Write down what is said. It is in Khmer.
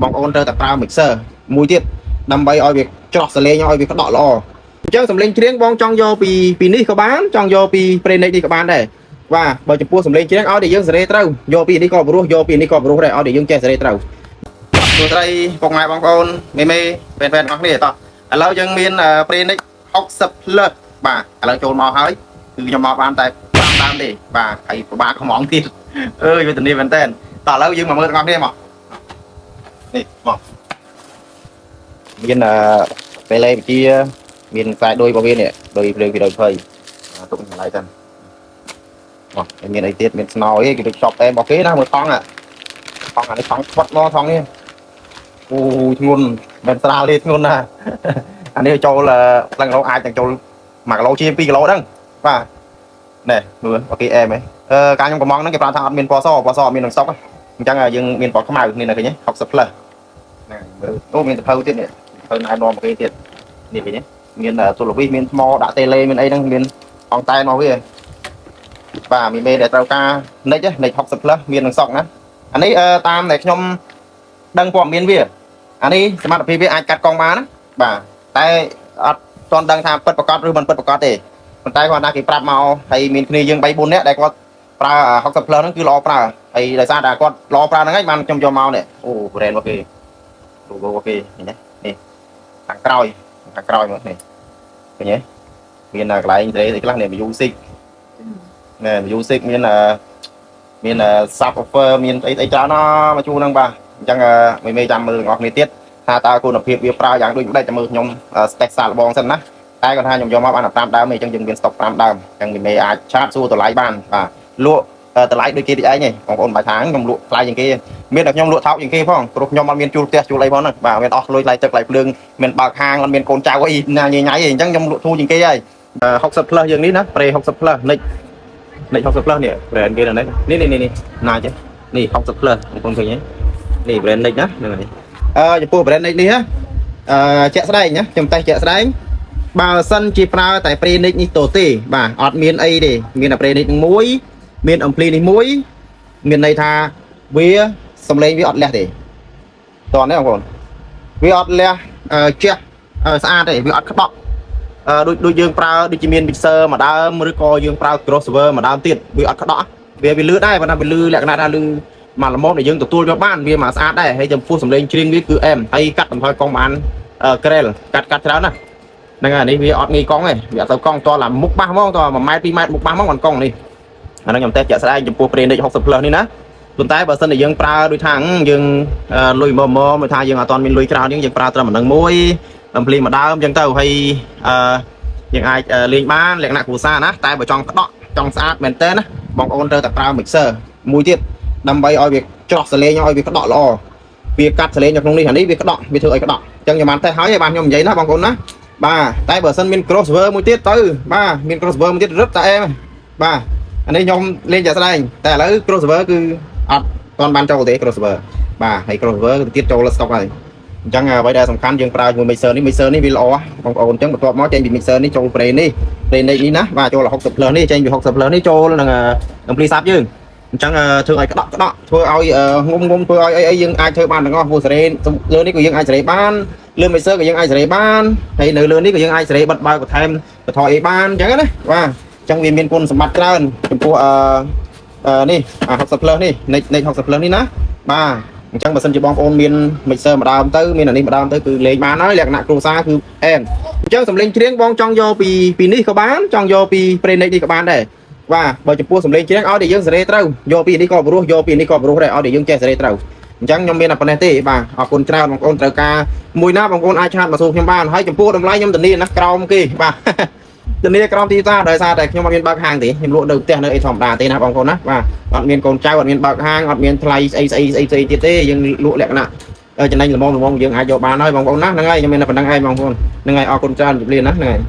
បងប្អូនត្រូវតែប្រើ mixer មួយទៀតដើម្បីឲ្យវាច្រោះសលេងឲ្យវាក្តក់ល្អអញ្ចឹងសំលេងច្រៀងបងចង់យកពីនេះក៏បានចង់យកពី Prenix នេះក៏បានដែរបាទបើចំពោះសំលេងច្រៀងឲ្យតែយើងសេរីត្រូវយកពីនេះក៏ព្រោះយកពីនេះក៏ព្រោះដែរឲ្យតែយើងចេះសេរីត្រូវសួស្តីពុកម៉ែបងប្អូនមេហ្វេនអស់គ្នាតោះឥឡូវយើងមាន Prenix 60 plus បាទឥឡូវចូលមកហើយគឺខ្ញុំមកបានតែ5ដើមទេបាទហើយពិបាកខ្មងទៀតអើយវាធានាមែនតើតោះឥឡូវយើងមកមើលទាំងអស់គ្នាមកនេះមកមានពេលលេវិជាមានខ្សែដូចរបស់វានេះដូចភ្លើង220ទុកកន្លែងទៅមកមានអីទៀតមានស្នោអីគេទៅចប់អែមរបស់គេណាមើលថងអានេះថងស្វាត់មកថងនេះអូធ្ងន់មិនស្រាលទេធ្ងន់ណាអានេះចូលផ្លឹងគីឡូអាចទាំងចូល1គីឡូជា2គីឡូហ្នឹងបាទណែមើលអូខេអែមហ៎ការខ្ញុំកំងហ្នឹងគេប្រាប់ថាអត់មានពណ៌សអត់មានក្នុងស្តុកអញ្ចឹងយើងមានពណ៌ខ្មៅនេះឃើញទេ60 plus ហ្នឹងមើលអូមានតភៅទៀតនេះតភៅណែនាំមកគេទៀតនេះឃើញទេមានទូលវីសមានថ្មដាក់តេឡេមានអីហ្នឹងមានអង្តែនមកវាបាទមានមេដែលត្រូវការនិច60 plus មានក្នុងស្តុកណាអានេះតាមដែលខ្ញុំដឹងព័ត៌មានវាអានេះសមត្ថភាពវាអាចកាត់កង់បានណាបាទតែអត់ទាន់ដឹងថាពិតប្រកបឬមិនពិតប្រកបទេប៉ុន្តែគាត់ថាគេប្រាប់មកហើយមានគ្នាយើង3 4នាក់ដែលគាត់ប្រើ60 plus ហ្នឹងគឺល្អប្រើហើយដោយសារតែគាត់ល្អប្រើហ្នឹងហើយបានខ្ញុំយកមកនេះអូ brand របស់គេ logo របស់គេនេះខាងក្រោយមកនេះឃើញទេមានកន្លែងសេរីខ្លះនេះ music ណែ music មាន subwoofer មានអីច្រើនណាមកជួហ្នឹងបាទអញ្ចឹងមេចាំមើលទាំងអស់គ្នាទៀតថាតើគុណភាពវាប្រើយ៉ាងដូចម្ដេចចាំមើលខ្ញុំ spec សាកល្បងសិនណាតែគាត់ថាខ្ញុំយកមកបាន5ដើមទេអញ្ចឹងយើងមាន stock 5ដើមអញ្ចឹងមេអាចឆាតសួរតម្លៃបានបាទលក់តម្លៃដូចគេទៀតឯងបងប្អូនបាយថាខ្ញុំលក់ថ្លៃជាងគេមានតែខ្ញុំលក់ថោកជាងគេផងព្រោះខ្ញុំអត់មានជួលផ្ទះជួលអីផងហ្នឹងបាទមានអស់លុយថ្លៃទឹកថ្លៃភ្លើងមានបើកហាងអត់មានកូនចៅអីណាញ៉ៃអីអញ្ចឹងខ្ញុំលក់ធូរជាងគេហើយ60 plus យើងនេះណា Pre 60 plus និច60 plus នេះ brand គេហ្នឹងនេះណាចេះនេះ60 plus បងប្អូនឃើញទេនេះ brand និចណាហ្នឹងហើយចំពោះ brand និចនេះជាក់ស្ដែងណាខ្ញុំតែជាក់ស្ដែងបើសិនជាប្រើតែ Prenix នេះតូទេបាទអត់មានអីទេមានតែ Prenix នឹងមួយមាន ampli នេះមួយមានន័យថាវាសំឡេងវាអត់លះទេតោះនេះបងប្អូនវាអត់លះជះស្អាតទេវាអត់ក្បក់ដូចយើងប្រើដូចជាមាន mixer មួយដើមឬក៏យើងប្រើ crossover មួយដើមទៀតវាអត់ក្តក់វាលឺដែរប៉ុន្តែវាលឺលក្ខណៈថាលឺមកល្មមដែលយើងទទួលយកបានវាមកស្អាតដែរហើយចំពោះសំឡេងច្រៀងវាគឺអែមហើយកាត់បន្ថយកង់បានក្រែលកាត់ច្រើនណាហ្នឹងហើយនេះវាអត់ងាយកង់ទេវាអត់ទៅកង់តឡាមុខបាសហ្មងត1ម៉ែត្រ2ម៉ែត្រមុខបាសហ្មងបានកង់នេះអាហ្នឹងខ្ញុំតែជាក់ស្ដែងចំពោះ Prenix 60 plus នេះណាប៉ុន្តែបើសិនតែយើងប្រើដូចថាយើងលុយមកដូចថាយើងអត់ទាន់មានលុយច្រើនយើងប្រើត្រឹមហ្នឹងមួយampli មួយដើមអញ្ចឹងទៅហើយយើងអាចលេងបានលក្ខណៈគ្រួសារណាតែបើចង់ក្តក់ចង់ស្អាតមែនតើណាបងប្អូនត្រូវតែប្រើ mixer មួយទៀតដើម្បីឲ្យវាច្រោះសលេងឲ្យវាក្តក់ល្អវាកាត់សលេងនៅក្នុងនេះអានេះវាក្តក់វាធ្វើឲ្យក្តក់អញ្ចឹងខ្ញុំបានតេស្តហើយបានខ្ញុំនិយាយណាបងប្អូនណាបាទតែបើសិនមាន crossover មួយទៀតទៅបាទមាន crossover មួយទៀតរឹបតែអែមបាទអានេះខ្ញុំលេងចាក់ស្ដែងតែឥឡូវ crossover គឺអត់ទាន់បានចូលទេ crossover បាទហើយ crossover ទៀតចូល stock ហើយអញ្ចឹងអ្វីដែលសំខាន់យើងប្រើជាមួយ mixer នេះវាល្អបងប្អូនអញ្ចឹងបន្ទាប់មកចេញពី mixer នេះចូល Prenix នេះណាបាទចូល60 plus នេះចេញពី60 plus នេះចូលនឹង ampli sub យើងអញ្ចឹងធ្វើឲ្យក្តក់ធ្វើឲ្យងុំធ្វើឲ្យអីយើងអាចធ្វើបានទាំងអស់ព្រោះសេរីលើនេះក៏យើងអាចសេរីបានលើ mixer ក៏យើងអាចសេរីបានហើយនៅលើនេះក៏យើងអាចសេរីបិទបើកបន្ថែមបន្ថយអីបានអញ្ចឹងណាបាទអញ្ចឹងវាមានគុណសម្បត្តិច្រើនចំពោះនេះ60 plus នេះនិច60 plus នេះណាបាទអញ្ចឹងបើសិនជាបងប្អូនមាន mixer ម្ដងទៅមានអានេះម្ដងទៅគឺលេងបានហើយលក្ខណៈគ្រួសារគឺអែមអញ្ចឹងសំឡេងច្រៀងបងចង់យកពីនេះក៏បានចង់យកពី Prenix នេះក៏បានដែរបាទបើចំពោះសំឡេងច្រៀងឲ្យតែយើងសេរីត្រូវយកពីនេះក៏ព្រោះយកពីនេះក៏ព្រោះដែរឲ្យតែយើងចេះសេរីត្រូវអញ្ចឹងខ្ញុំមានតែប៉ុណ្ណេះទេបាទអរគុណច្រើនបងប្អូនត្រូវការមួយណាបងប្អូនអាចឆាតមកសួរខ្ញុំបានហើយចំពោះតម្លៃខ្ញុំធានាណាក្រោមគេបាទធានាក្រោមទីផ្សារដោយសារតែខ្ញុំអត់មានបើកហាងទេខ្ញុំលក់នៅផ្ទះនៅអីធម្មតាទេណាបងប្អូនណាបាទអត់មានកូនចៅអត់មានបើកហាងអត់មានថ្លៃស្អីទៀតទេយើងលក់លក្ខណៈចំណេញល្មមយើងអាចយកបានហើយបងប្អូនណាហ្នឹងហើយខ្ញុំមានតែប៉ុណ្្នឹងឯងបងប្អូនហ្នឹងហើយអរគុណច្រើនជម្រាបណាហ្នឹងហើយ